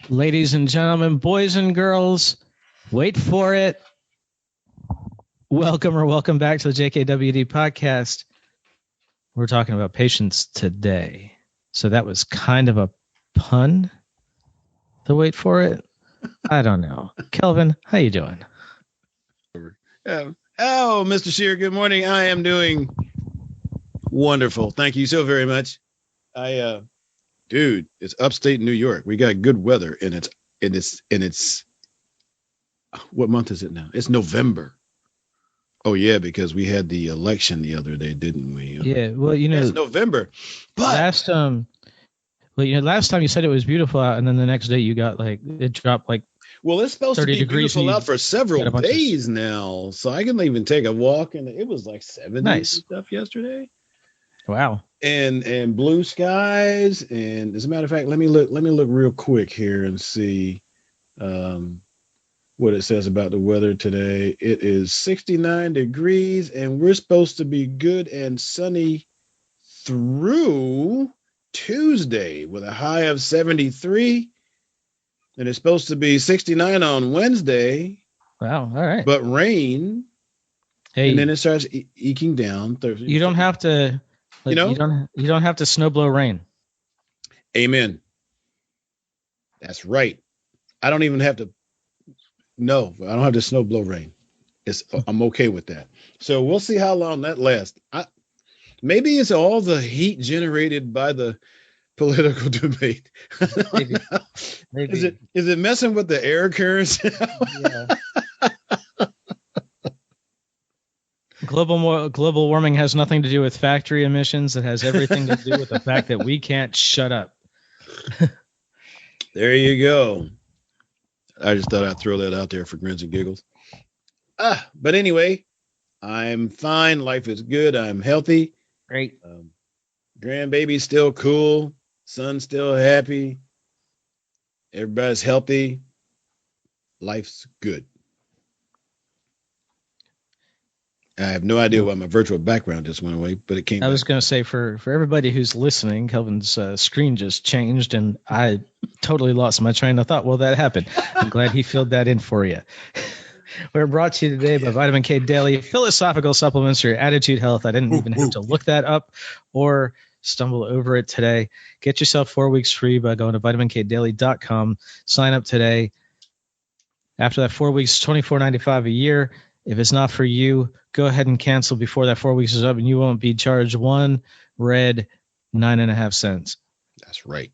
Ladies and gentlemen, boys and girls, wait for it. Welcome back to the JKWD podcast. We're talking about patience today. So that was kind of a pun. The wait for it. I don't know. Kelvin, how you doing? Mr. Shear, good morning. I am doing wonderful. Thank you so very much. Dude, it's upstate New York. We got good weather, and it's what month is it now? It's November. Oh yeah, because we had the election the other day, didn't we? Yeah, well, it's November. But last time you said it was beautiful out, and then the next day you got it dropped like. Well, it's supposed to be beautiful out for several days now, so I can even take a walk, and it was like 70 nice stuff yesterday. Wow. And blue skies, and as a matter of fact, let me look real quick here and see what it says about the weather today. It is 69 degrees, and we're supposed to be good and sunny through Tuesday with a high of 73. And it's supposed to be 69 on Wednesday. Wow. All right. But rain. Hey. And then it starts eking down. You don't have to, you don't have to snowblow rain. Amen. That's right. I don't even have to. No, I don't have to snowblow rain. I'm okay with that. So we'll see how long that lasts. Maybe it's all the heat generated by the political debate. Maybe. Is it messing with the air currents? Yeah. Global warming has nothing to do with factory emissions. It has everything to do with the fact that we can't shut up. There you go. I just thought I'd throw that out there for grins and giggles. But anyway, I'm fine. Life is good. I'm healthy. Great. Grandbaby's still cool. Son's still happy. Everybody's healthy. Life's good. I have no idea why my virtual background just went away, but it came back. I was going to say, for everybody who's listening, Kelvin's screen just changed, and I totally lost my train of thought. Well, that happened. I'm glad he filled that in for you. We're brought to you today by Vitamin K Daily, philosophical supplements for your attitude health. I didn't even have to look that up or stumble over it today. Get yourself 4 weeks free by going to vitaminkdaily.com. Sign up today. After that 4 weeks, $24.95 a year. If it's not for you, go ahead and cancel before that 4 weeks is up, and you won't be charged one red 9.5 cents. That's right.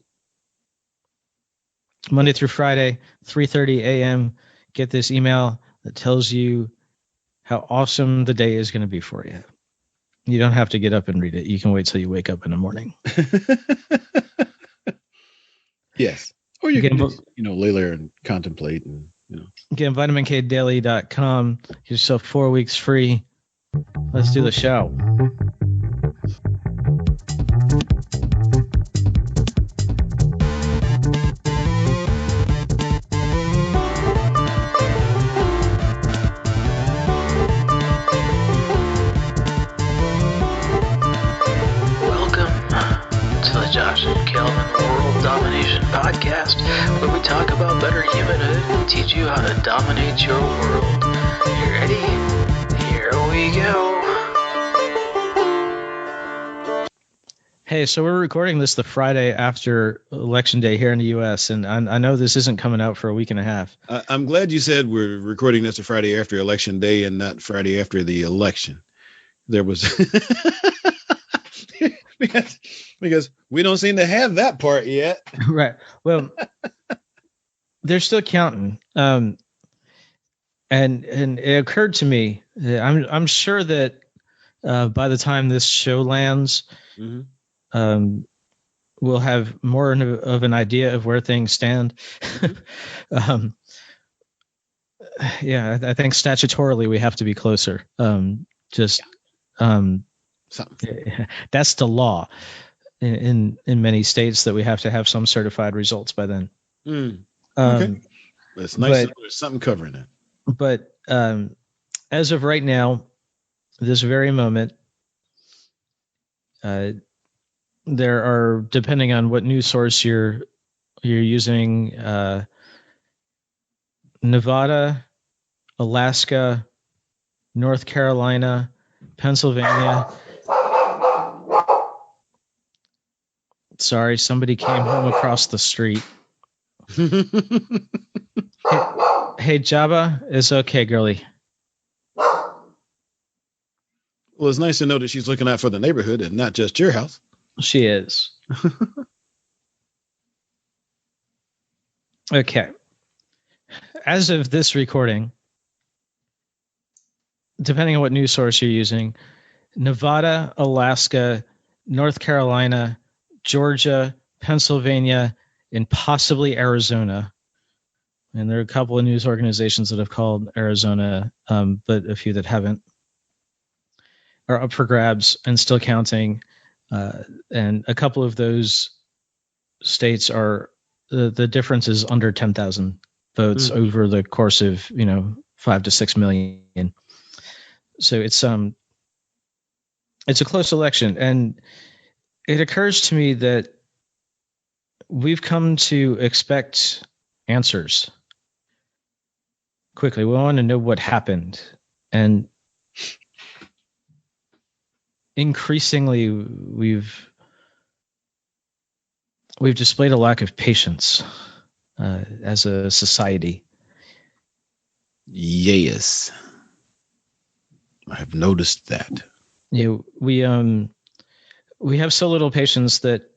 Monday through Friday, 3:30 a.m. Get this email that tells you how awesome the day is going to be for you. You don't have to get up and read it. You can wait till you wake up in the morning. Yes. Or you can just, lay there and contemplate and, Again, vitaminkdaily.com. Get yourself 4 weeks free. Let's do the show. Josh and Kelvin World Domination Podcast, where we talk about better humanhood and teach you how to dominate your world. You ready? Here we go. Hey, so we're recording this the Friday after Election Day here in the U.S., and I know this isn't coming out for a week and a half. I'm glad you said we're recording this the Friday after Election Day and not Friday after the election. There was... because we don't seem to have that part yet. Right. Well, they're still counting. And it occurred to me that I'm sure that by the time this show lands, we'll have more of an idea of where things stand. Yeah, I think statutorily we have to be closer. That's the law in many states, that we have to have some certified results by then. Okay. It's nice that there's something covering it. But as of right now, this very moment, there are, depending on what news source you're you're using Nevada, Alaska, North Carolina, Pennsylvania. Sorry, somebody came home across the street. Hey, Jabba, it's okay, girlie. Well, it's nice to know that she's looking out for the neighborhood and not just your house. She is. Okay. As of this recording, depending on what news source you're using, Nevada, Alaska, North Carolina, Georgia, Pennsylvania, and possibly Arizona. And there are a couple of news organizations that have called Arizona, but a few that haven't, are up for grabs and still counting. And a couple of those states are the difference is under 10,000 votes over the course of 5 to 6 million. So it's a close election, and it occurs to me that we've come to expect answers quickly. We want to know what happened, and increasingly we've displayed a lack of patience as a society. Yes, I have noticed that. We have so little patience that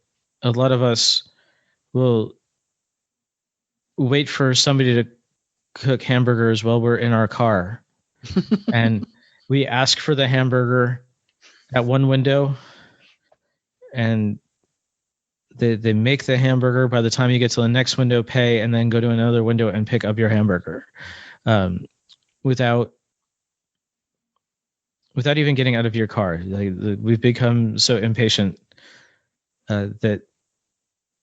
a lot of us will wait for somebody to cook hamburgers while we're in our car, and we ask for the hamburger at one window, and they make the hamburger. By the time you get to the next window, pay, and then go to another window and pick up your hamburger, without even getting out of your car. We've become so impatient that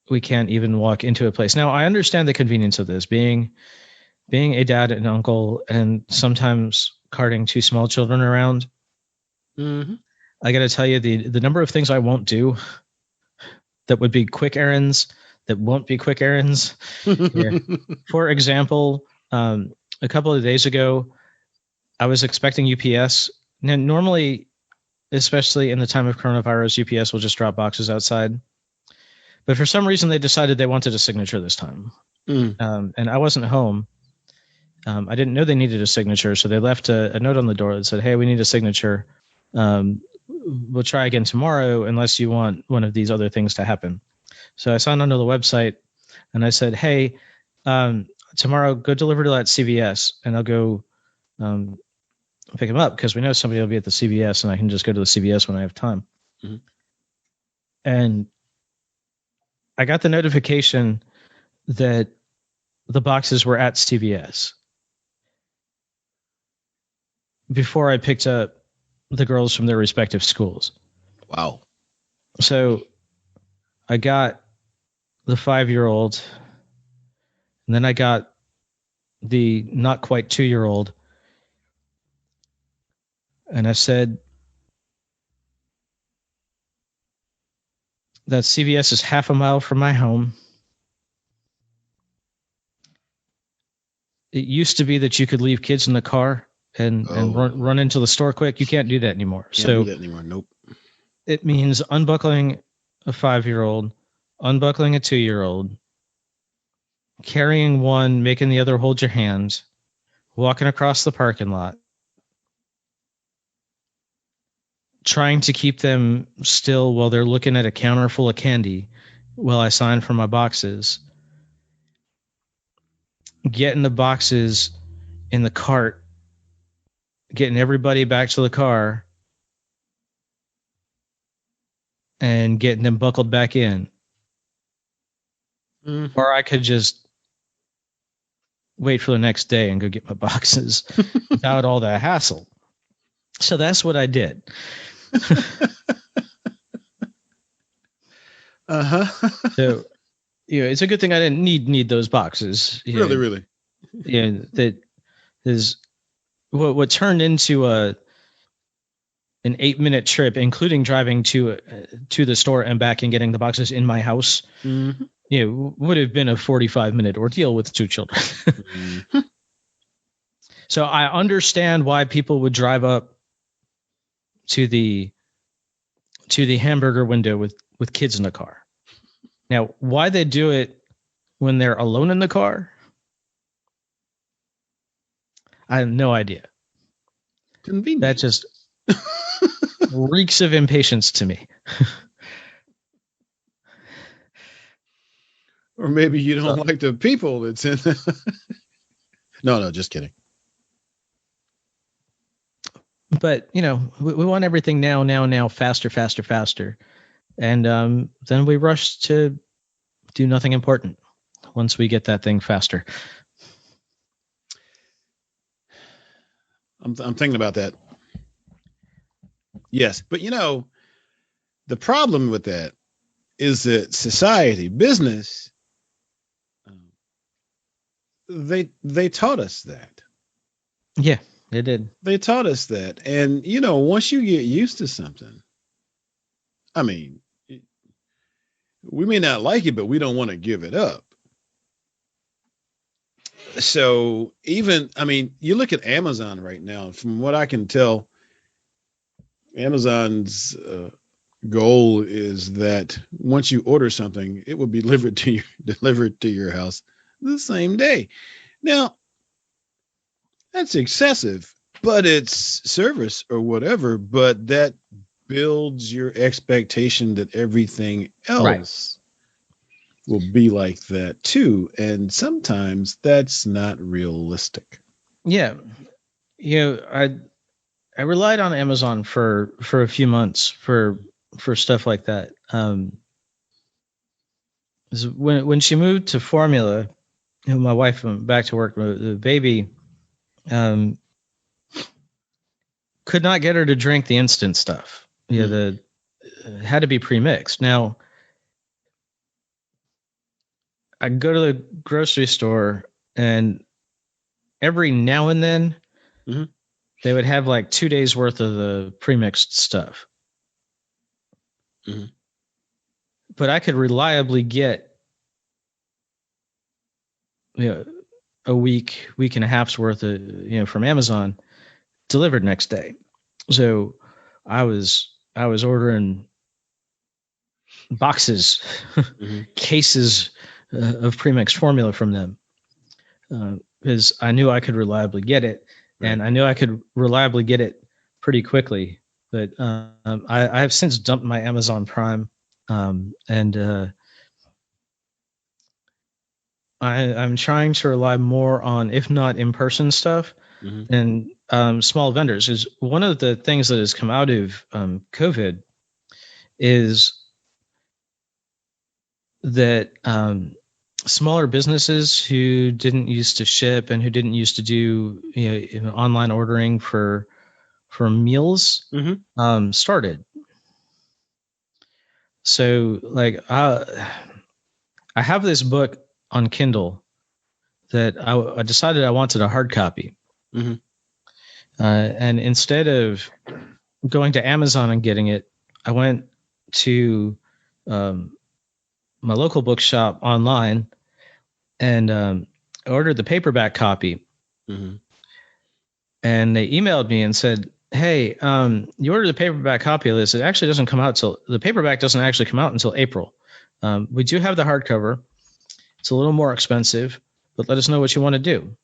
we can't even walk into a place. Now, I understand the convenience of this, being a dad and uncle, and sometimes carting 2 small children around. Mm-hmm. I got to tell you, the number of things I won't do that would be quick errands that won't be quick errands. Yeah. For example, a couple of days ago, I was expecting UPS. Now, normally, especially in the time of coronavirus, UPS will just drop boxes outside. But for some reason, they decided they wanted a signature this time. And I wasn't home. I didn't know they needed a signature, so they left a note on the door that said, "Hey, we need a signature. We'll try again tomorrow unless you want one of these other things to happen." So I signed onto the website, and I said, "Hey, tomorrow go deliver to that CVS, and I'll go pick him up because we know somebody will be at the CVS, and I can just go to the CVS when I have time." Mm-hmm. And I got the notification that the boxes were at CVS before I picked up the girls from their respective schools. Wow. So I got the 5-year-old, and then I got the not quite 2-year-old. And I said, that CVS is half a mile from my home. It used to be that you could leave kids in the car and run into the store quick. You can't do that anymore. Can't do that anymore. Nope. It means unbuckling a 5-year-old, unbuckling a 2-year-old, carrying one, making the other hold your hand, walking across the parking lot, trying to keep them still while they're looking at a counter full of candy while I sign for my boxes, getting the boxes in the cart, getting everybody back to the car, and getting them buckled back in. Mm-hmm. Or I could just wait for the next day and go get my boxes without all that hassle. So that's what I did. So, it's a good thing I didn't need those boxes. Really. That is what turned into an 8-minute trip, including driving to the store and back and getting the boxes in my house. Mm-hmm. would have been a 45-minute ordeal with 2 children. Mm-hmm. So I understand why people would drive up to the hamburger window with kids in the car. Now, why they do it when they're alone in the car, I have no idea. Convenient. That just reeks of impatience to me. Or maybe you don't like the people that's in. No, just kidding. But, we want everything now, faster. And then we rush to do nothing important once we get that thing faster. I'm thinking about that. Yes, but the problem with that is that society, business, they taught us that. Yeah, they did. They taught us that, and once you get used to something, I mean, we may not like it, but we don't want to give it up. So you look at Amazon right now. From what I can tell, Amazon's goal is that once you order something, it will be delivered to your house the same day. Now, that's excessive, but it's service or whatever. But that builds your expectation that everything else will be like that too. And sometimes that's not realistic. Yeah. I relied on Amazon for a few months for stuff like that. When she moved to formula, my wife went back to work. The baby could not get her to drink the instant stuff. Had to be pre-mixed. Now, I go to the grocery store, and every now and then they would have like 2 days worth of the pre-mixed stuff. Mm-hmm. But I could reliably get a week and a half's worth of from Amazon delivered next day. So I was ordering boxes, cases of premixed formula from them because I knew I could reliably get it, and I knew I could reliably get it pretty quickly. But I have since dumped my Amazon Prime, and I'm trying to rely more on, if not in-person stuff, and small vendors. Is one of the things that has come out of COVID is that smaller businesses who didn't used to ship and who didn't used to do online ordering for meals started. So like I have this book on Kindle that I decided I wanted a hard copy. And instead of going to Amazon and getting it, I went to my local bookshop online and ordered the paperback copy. And they emailed me and said, hey, you ordered the paperback copy of this. It actually doesn't come out the paperback doesn't actually come out until April. We do have the hardcover. It's a little more expensive, but let us know what you want to do.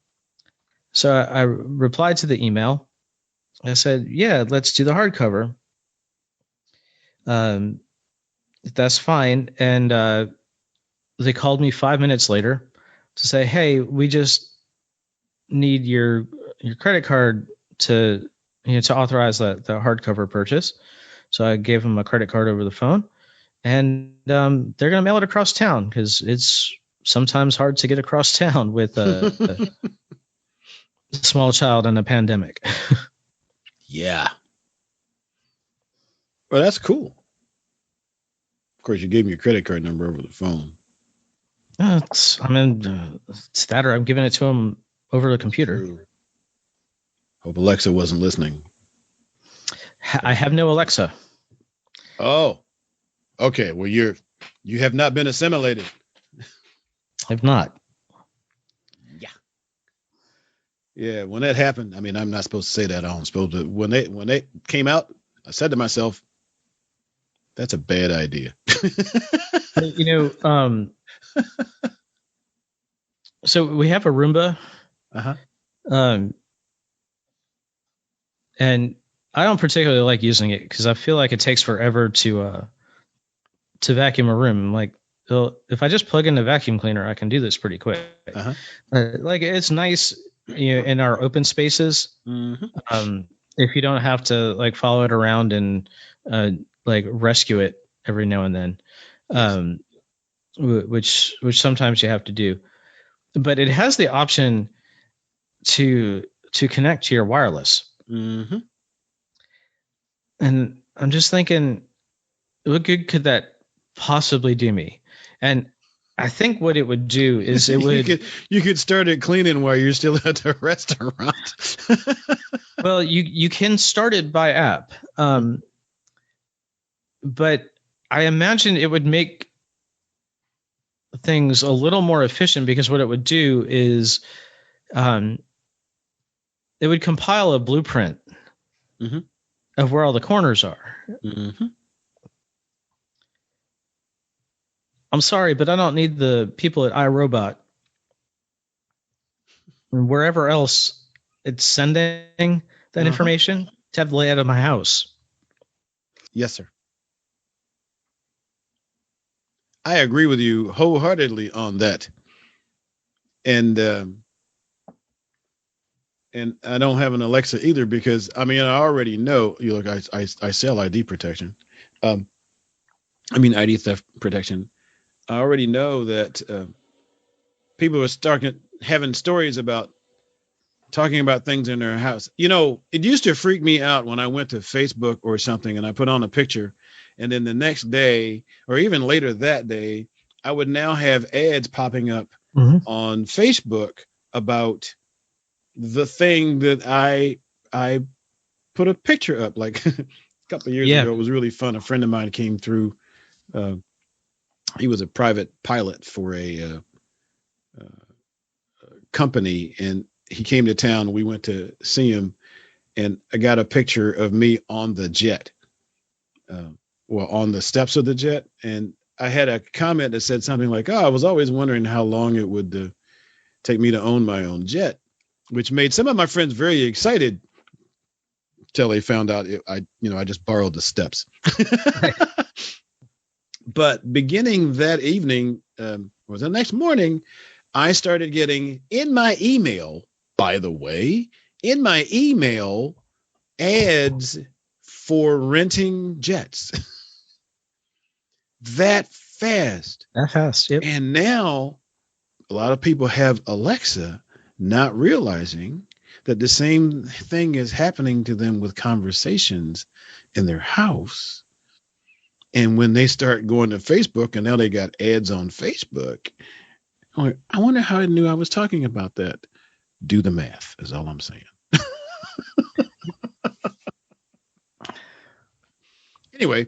So I replied to the email. I said, yeah, let's do the hardcover. That's fine. And they called me 5 minutes later to say, hey, we just need your credit card to authorize the hardcover purchase. So I gave them a credit card over the phone, and they're going to mail it across town because it's sometimes hard to get across town with a small child and a pandemic. Yeah. Well, that's cool. Of course, you gave me your credit card number over the phone. It's that, or I'm giving it to them over the computer. Hope Alexa wasn't listening. I have no Alexa. Oh, okay. Well, you have not been assimilated. I've not. Yeah, when that happened, I mean, I'm not supposed to say that. I'm supposed to. When they came out, I said to myself, "That's a bad idea." So we have a Roomba, um, and I don't particularly like using it because I feel like it takes forever to vacuum a room. Like, if I just plug in a vacuum cleaner, I can do this pretty quick. Like, it's nice, in our open spaces. If you don't have to like follow it around and like rescue it every now and then, which sometimes you have to do. But it has the option to connect to your wireless. And I'm just thinking, what good could that possibly do me? And I think what it would do is it would. You could start it cleaning while you're still at the restaurant. Well, you can start it by app, but I imagine it would make things a little more efficient because what it would do is it would compile a blueprint of where all the corners are. I'm sorry, but I don't need the people at iRobot and wherever else it's sending that information to have the layout of my house. Yes, sir. I agree with you wholeheartedly on that. And I don't have an Alexa either because I mean I already know. You look, I sell ID protection. ID theft protection. I already know that people are starting having stories about talking about things in their house. It used to freak me out when I went to Facebook or something and I put on a picture, and then the next day or even later that day, I would now have ads popping up on Facebook about the thing that I put a picture up. Like a couple of years ago, it was really fun. A friend of mine came through. He was a private pilot for a company, and he came to town. We went to see him, and I got a picture of me on the jet, on the steps of the jet. And I had a comment that said something like, "Oh, I was always wondering how long it would take me to own my own jet," which made some of my friends very excited till they found out I just borrowed the steps. But beginning that evening, or the next morning, I started getting in my email, by the way, ads for renting jets. That fast. Yep. And now a lot of people have Alexa, not realizing that the same thing is happening to them with conversations in their house. And when they start going to Facebook and now they got ads on Facebook, I'm like, I wonder how it knew I was talking about that. Do the math is all I'm saying. Anyway,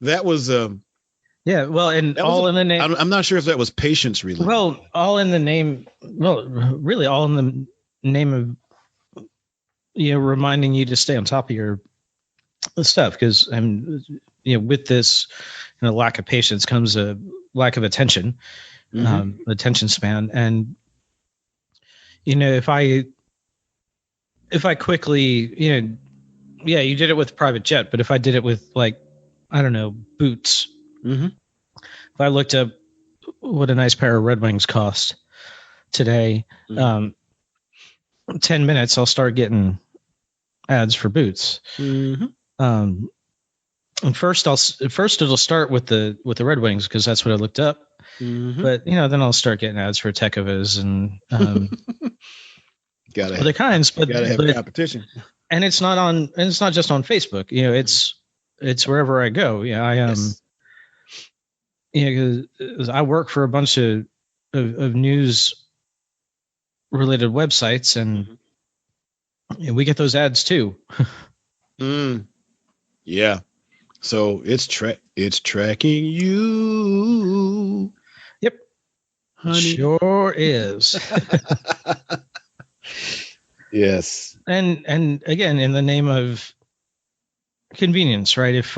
that was well, and all in the name. I'm not sure if that was patience related. Well, all in the name. Well, really, all in the name of reminding you to stay on top of your stuff, because with this lack of patience comes a lack of attention, attention span, and if I quickly you did it with private jet, but if I did it with like, I don't know, boots, if I looked up what a nice pair of Red Wings cost today, 10 minutes I'll start getting ads for boots. And first it'll start with the Red Wings because that's what I looked up. But then I'll start getting ads for Tecovas and other kinds. But gotta have competition. And it's not just on Facebook. It's wherever I go. Cause I work for a bunch of news related websites, and we get those ads too. Yeah. So it's tracking you. Yep. honey. Sure is. Yes. And again, in the name of convenience, right? If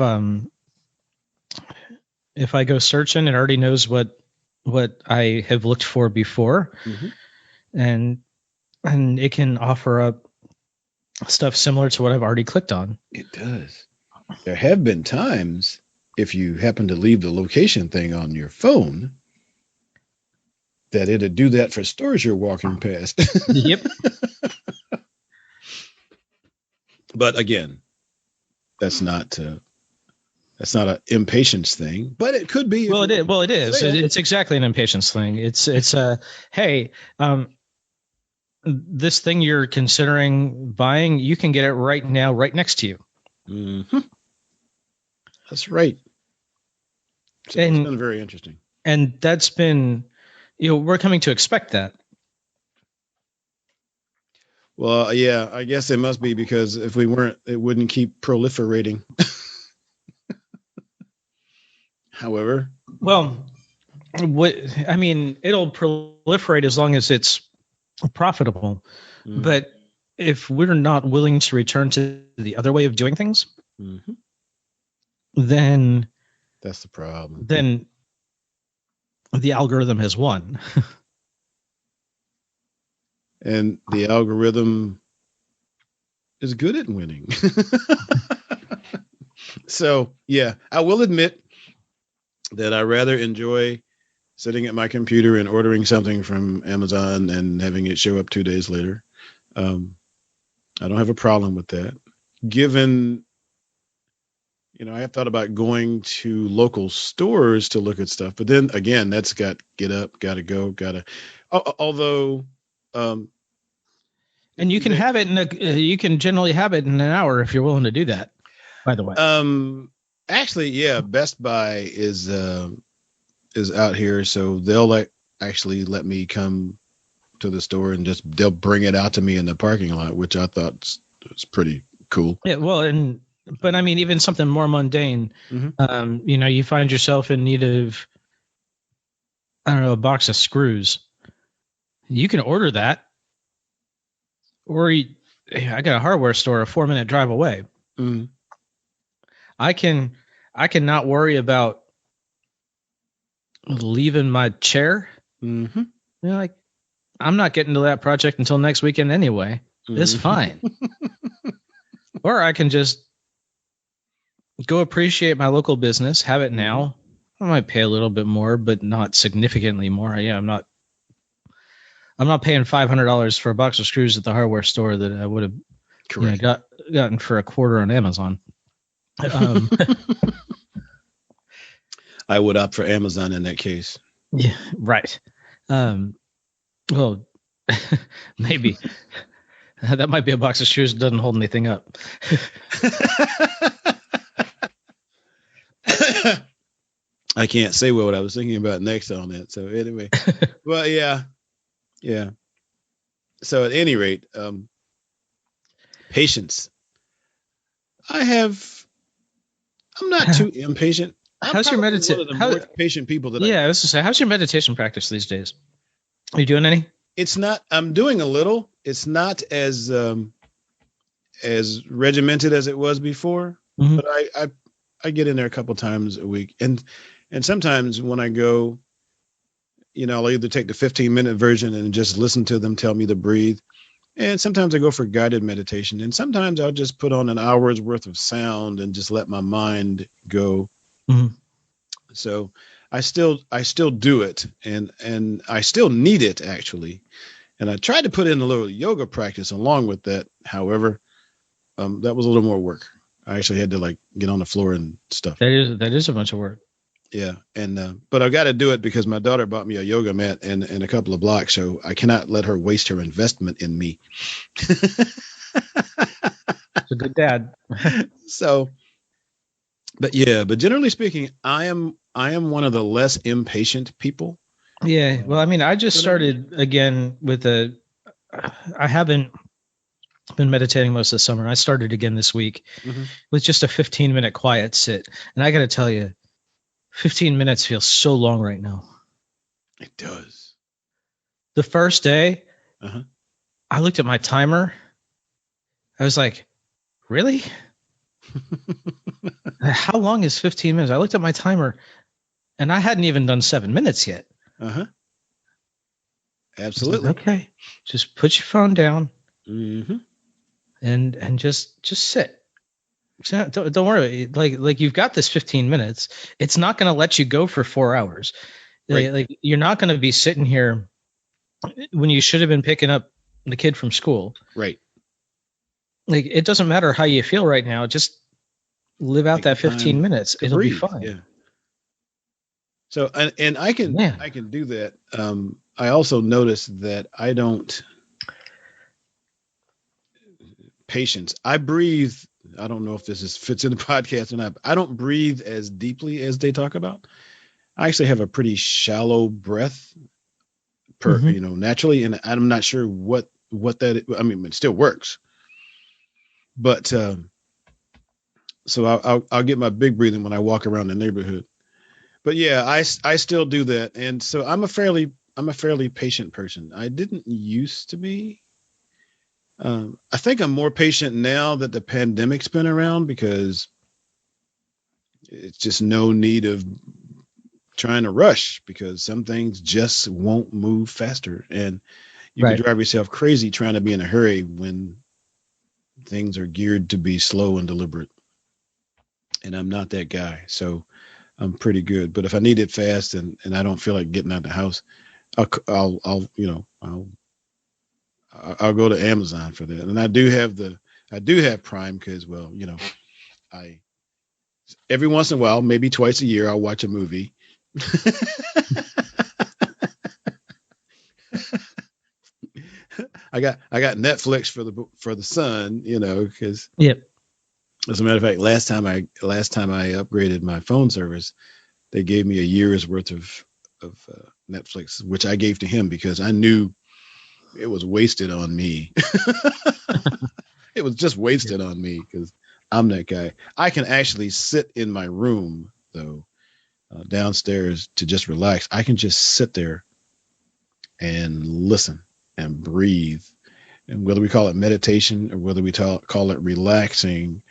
I go searching, it already knows what I have looked for before, and it can offer up stuff similar to what I've already clicked on. It does. There have been times, if you happen to leave the location thing on your phone, that it'll do that for stores you're walking past. Yep. But again, that's not an impatience thing, but it could be. Well, it is. It's exactly an impatience thing. It's hey, this thing you're considering buying, you can get it right now, right next to you. Mm-hmm. That's right. So it's been very interesting. And that's been, we're coming to expect that. Well, yeah, I guess it must be, because if we weren't, it wouldn't keep proliferating. However, well, it'll proliferate as long as it's profitable. But if we're not willing to return to the other way of doing things, then that's the problem. Then the algorithm has won. And the algorithm is good at winning. So, yeah, I will admit that I rather enjoy sitting at my computer and ordering something from Amazon and having it show up 2 days later. I don't have a problem with that. Given, I have thought about going to local stores to look at stuff, but then again, that's got get up, got to go, although, and you can have it you can generally have it in an hour if you're willing to do that, by the way. Actually, yeah, Best Buy is out here, so they'll actually let me come to the store and they'll bring it out to me in the parking lot, which I thought was pretty cool. Yeah, well, but even something more mundane, you find yourself in need of, I don't know, a box of screws. You can order that, or I got a hardware store a 4-minute drive away. I can not worry about leaving my chair. I'm not getting to that project until next weekend anyway. It's fine. Or I can just go appreciate my local business, have it now. I might pay a little bit more, but not significantly more. Yeah, I'm not paying $500 for a box of screws at the hardware store that I would have gotten for a quarter on Amazon. I would opt for Amazon in that case. Yeah, right. Well, maybe that might be a box of shoes that doesn't hold anything up. I can't say what I was thinking about next on that. So anyway, well, yeah. So at any rate, patience. I'm not too impatient. How's your meditation? More patient people that I was to say, how's your meditation practice these days? Are you doing any? It's not. I'm doing a little. It's not as regimented as it was before, but I get in there a couple times a week, and sometimes when I go, I'll either take the 15-minute version and just listen to them tell me to breathe, and sometimes I go for guided meditation, and sometimes I'll just put on an hour's worth of sound and just let my mind go. So I still do it, and I still need it actually. And I tried to put in a little yoga practice along with that. However, that was a little more work. I actually had to get on the floor and stuff. That is a bunch of work. Yeah. And, but I've got to do it because my daughter bought me a yoga mat and a couple of blocks. So I cannot let her waste her investment in me. It's a good dad. So, but generally speaking, I am one of the less impatient people. Yeah. Well, I just started again with I haven't been meditating most of the summer. I started again this week with just a 15-minute quiet sit. And I got to tell you, 15 minutes feels so long right now. It does. The first day, Uh-huh. I looked at my timer. I was like, really? How long is 15 minutes? I looked at my timer, and I hadn't even done 7 minutes yet. Uh-huh. I was Absolutely. like, okay, just put your phone down Mm-hmm. and just sit. Don't worry. Like you've got this 15 minutes. It's not going to let you go for 4 hours. Right. Like you're not going to be sitting here when you should have been picking up the kid from school. Right. Like it doesn't matter how you feel right now. Just live out Take that the 15 time minutes. to It'll be breathe. fine. Yeah. So and I can Yeah. I can do that. I also noticed that I don't patience. I breathe. I don't know if fits in the podcast or not. But I don't breathe as deeply as they talk about. I actually have a pretty shallow breath Mhm. naturally, and I'm not sure what that. I mean, it still works, but so I'll get my big breathing when I walk around the neighborhood. But yeah, I still do that, and so I'm a fairly patient person. I didn't used to be. I think I'm more patient now that the pandemic's been around because it's just no need of trying to rush because some things just won't move faster, and you could Right. drive yourself crazy trying to be in a hurry when things are geared to be slow and deliberate. And I'm not that guy, so I'm pretty good. But if I need it fast and I don't feel like getting out the house, I'll go to Amazon for that. And I do have Prime because, well, I every once in a while, maybe twice a year, I'll watch a movie. I got Netflix for the son, because Yep. as a matter of fact, last time I upgraded my phone service, they gave me a year's worth of Netflix, which I gave to him because I knew it was wasted on me. It was just wasted on me because I'm that guy. I can actually sit in my room though, downstairs to just relax. I can just sit there and listen and breathe. And whether we call it meditation or whether we call it relaxing,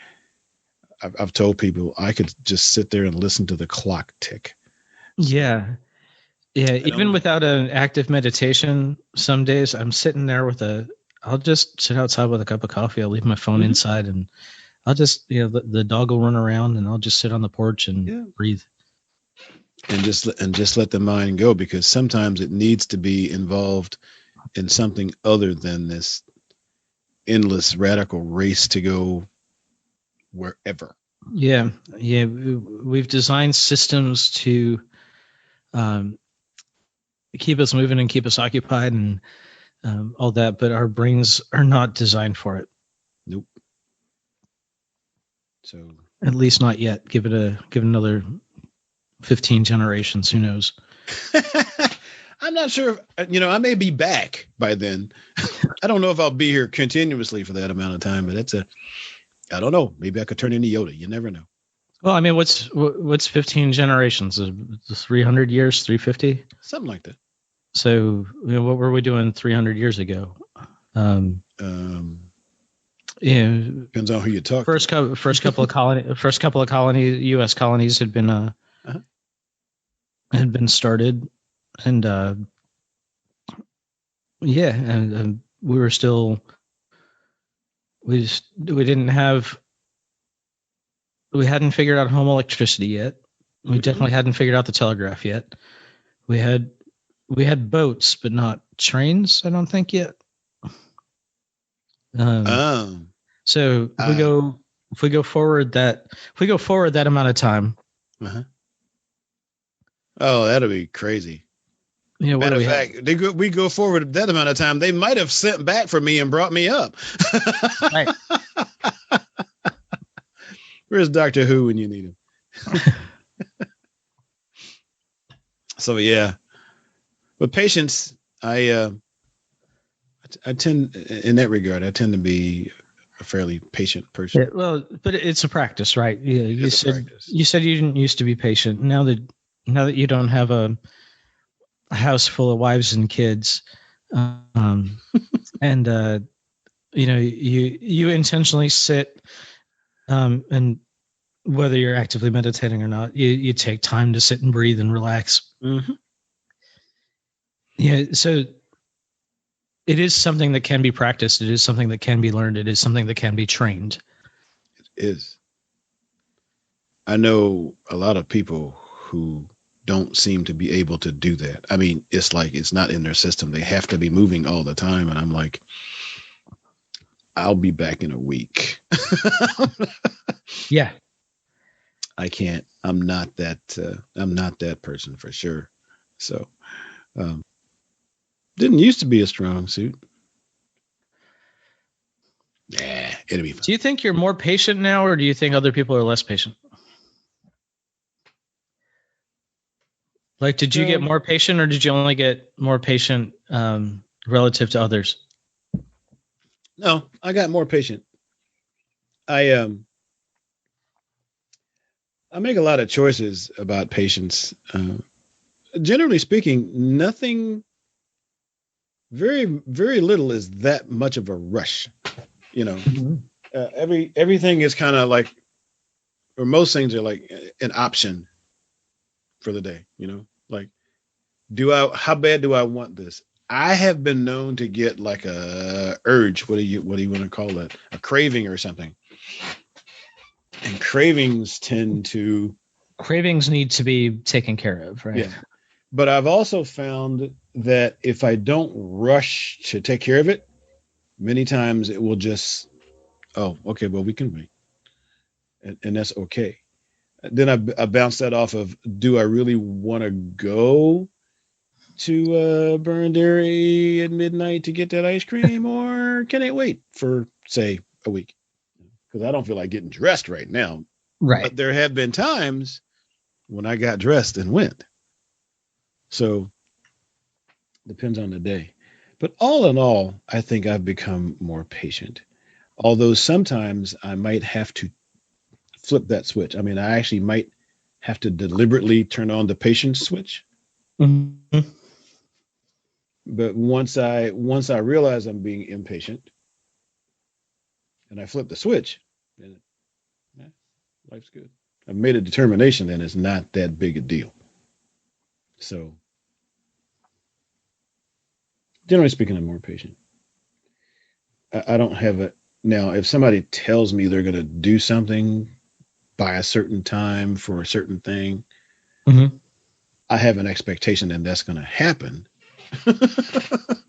I've told people I could just sit there and listen to the clock tick. Yeah. Yeah. I Even don't. without an active meditation, some days I'm sitting there I'll just sit outside with a cup of coffee. I'll leave my phone Mhm. inside and I'll just, the dog will run around and I'll just sit on the porch and Yeah. breathe. And just let the mind go because sometimes it needs to be involved in something other than this endless radical race to go wherever. Yeah. Yeah. We've designed systems to keep us moving and keep us occupied and all that, but our brains are not designed for it. Nope. So At least not yet. Give it another 15 generations. Who knows? I'm not sure. I may be back by then. I don't know if I'll be here continuously for that amount of time, but I don't know. Maybe I could turn into Yoda. You never know. Well, I mean, what's 15 generations? 300 years, 350? Something like that. So, what were we doing 300 years ago? Yeah, Depends on who you talk first to. couple of colonies, U.S. colonies had been started, and and we were still we hadn't figured out home electricity yet. We definitely hadn't figured out the telegraph yet. We had boats, but not trains. I don't think yet. So if we go forward that amount of time. Oh, that'll be crazy. Matter of fact, we go forward that amount of time, they might have sent back for me and brought me up. Right. Where's Doctor Who when you need him? So yeah, but patience, I tend in that regard, I tend to be a fairly patient person. Yeah, well, but it's a practice, right? Yeah, you said practice. you said you didn't used to be patient. Now that you don't have a house full of wives and kids, And you intentionally sit, and whether you're actively meditating or not, you take time to sit and breathe and relax. Mm-hmm. Yeah, so it is something that can be practiced. It is something that can be learned. It is something that can be trained. It is. I know a lot of people who don't seem to be able to do that. I mean, it's like it's not in their system. They have to be moving all the time. And I'm like, I'll be back in a week. Yeah. I can't. I'm not that person for sure. So, didn't used to be a strong suit. Yeah, it'll be fine. Do you think you're more patient now, or do you think other people are less patient? Like, did you get more patient, or did you only get more patient relative to others? No, I got more patient. I make a lot of choices about patience. Generally speaking, nothing, very very little is that much of a rush. You know, everything is kind of like, or most things are like an option for the day. You know, like, how bad do I want this? I have been known to get like a urge. What do you want to call that? A craving or something. And cravings need to be taken care of, right? Yeah. But I've also found that if I don't rush to take care of it, many times it will just, oh, okay, well, we can wait. And that's okay. Then I bounce that off of, do I really want to go to Burn Dairy at midnight to get that ice cream, or can I wait for, say, a week? Because I don't feel like getting dressed right now. Right. But there have been times when I got dressed and went. So depends on the day. But all in all, I think I've become more patient. Although sometimes I might have to flip that switch. I mean, I actually might have to deliberately turn on the patience switch. Mm-hmm. But once I realize I'm being impatient and I flip the switch, then life's good. I've made a determination, and it's not that big a deal. So generally speaking, I'm more patient. I don't have a now. If somebody tells me they're going to do something by a certain time for a certain thing, mm-hmm. I have an expectation and that's going to happen.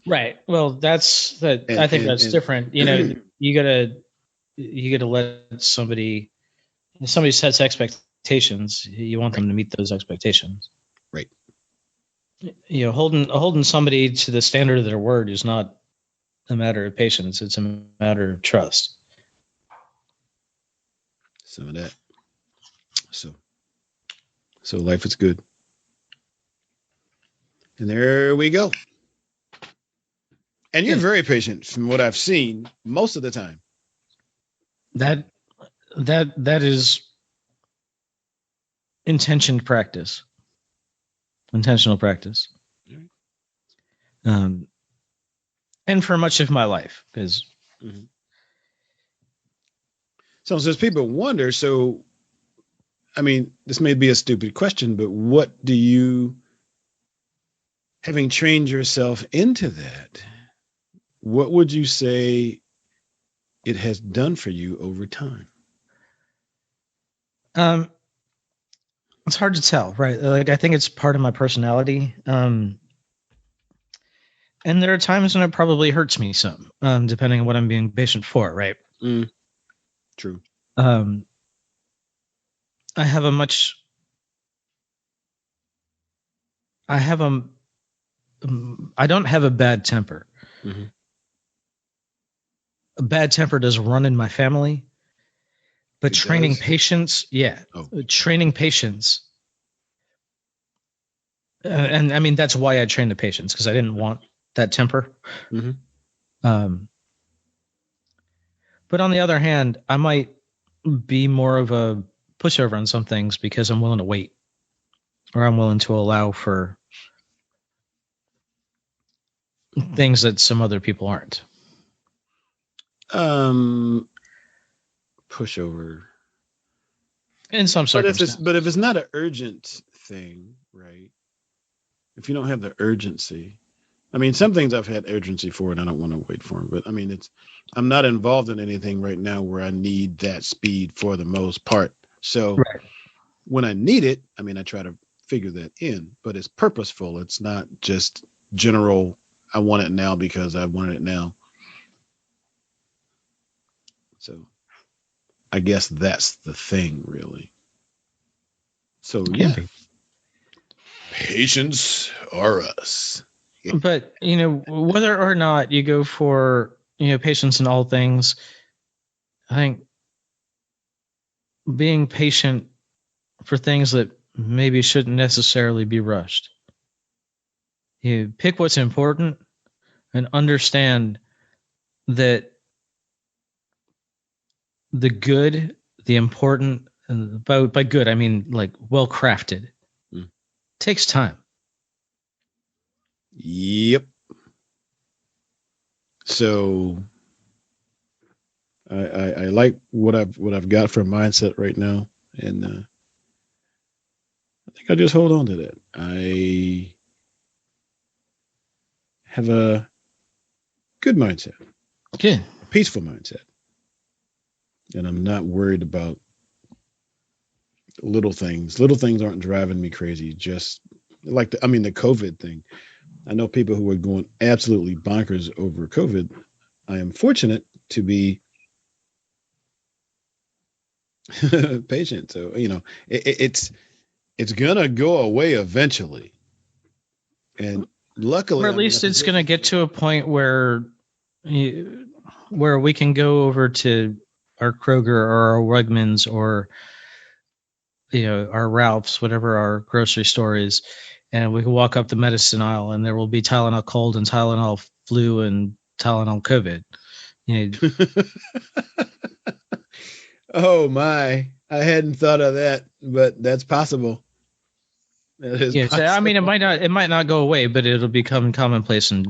Right. Well, that's that. I think that's different. You know, you gotta let somebody sets expectations. You want them to meet those expectations. Right. You know, holding somebody to the standard of their word is not a matter of patience. It's a matter of trust. Some of that. So life is good. And there we go. And you're very patient from what I've seen most of the time. That is intentional practice. And for much of my life, because so since people wonder, so I mean, this may be a stupid question, but what do you, having trained yourself into that, what would you say it has done for you over time? It's hard to tell, right? Like, I think it's part of my personality. And there are times when it probably hurts me some, depending on what I'm being patient for, right? True. I don't have a bad temper. Mm-hmm. A bad temper does run in my family, but training patience, training patience. And I mean, that's why I trained the patience, because I didn't want that temper. Mm-hmm. But on the other hand, I might be more of a pushover on some things because I'm willing to wait, or I'm willing to allow for things that some other people aren't. Pushover. In some circumstances. But if it's not an urgent thing, right? If you don't have the urgency, I mean, some things I've had urgency for, and I don't want to wait for them. But I mean, I'm not involved in anything right now where I need that speed for the most part. So right. When I need it, I mean, I try to figure that in, but it's purposeful. It's not just general. I want it now because I wanted it now. So I guess that's the thing, really. So yeah, patience are us. But whether or not you go for patience in all things, I think being patient for things that maybe shouldn't necessarily be rushed. You pick what's important and understand that the good, the important, and by good I mean like well crafted, takes time. Yep. So I like what I've got for mindset right now, and I think I'll just hold on to that. I have a good mindset, Good, a peaceful mindset, and I'm not worried about little things. Little things aren't driving me crazy. Just like the COVID thing. I know people who are going absolutely bonkers over COVID. I am fortunate to be patient. So, it's gonna go away eventually. And luckily, or at least it's going to get to a point where we can go over to our Kroger or our Wegmans or our Ralph's, whatever our grocery store is, and we can walk up the medicine aisle and there will be Tylenol cold and Tylenol flu and Tylenol COVID. Oh my, I hadn't thought of that, but that's possible. That is possible. I mean, it might not go away, but it'll become commonplace and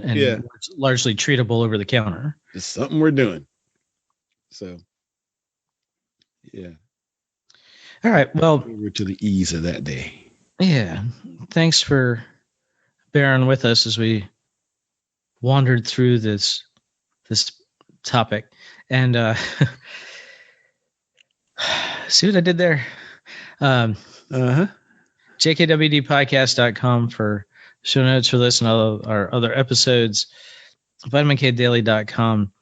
largely treatable over the counter. It's something we're doing. So, yeah. All right. Well, over to the ease of that day. Yeah. Thanks for bearing with us as we wandered through this topic. And see what I did there? JKWDpodcast.com for show notes for this and all our other episodes. VitaminKDaily.com.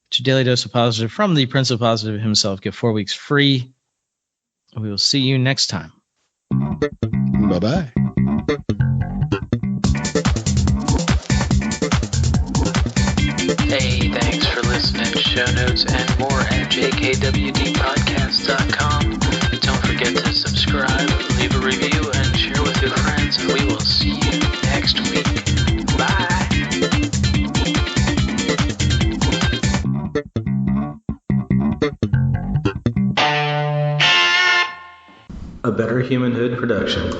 It's your daily dose of positive from the Prince of Positive himself. Get 4 weeks free. We will see you next time. Bye-bye. Hey, thanks for listening. Show notes and more at jkwdpodcast.com. Don't forget to subscribe, leave a review, and share with your friends, and we will see you next week. Bye. A Better Humanhood production.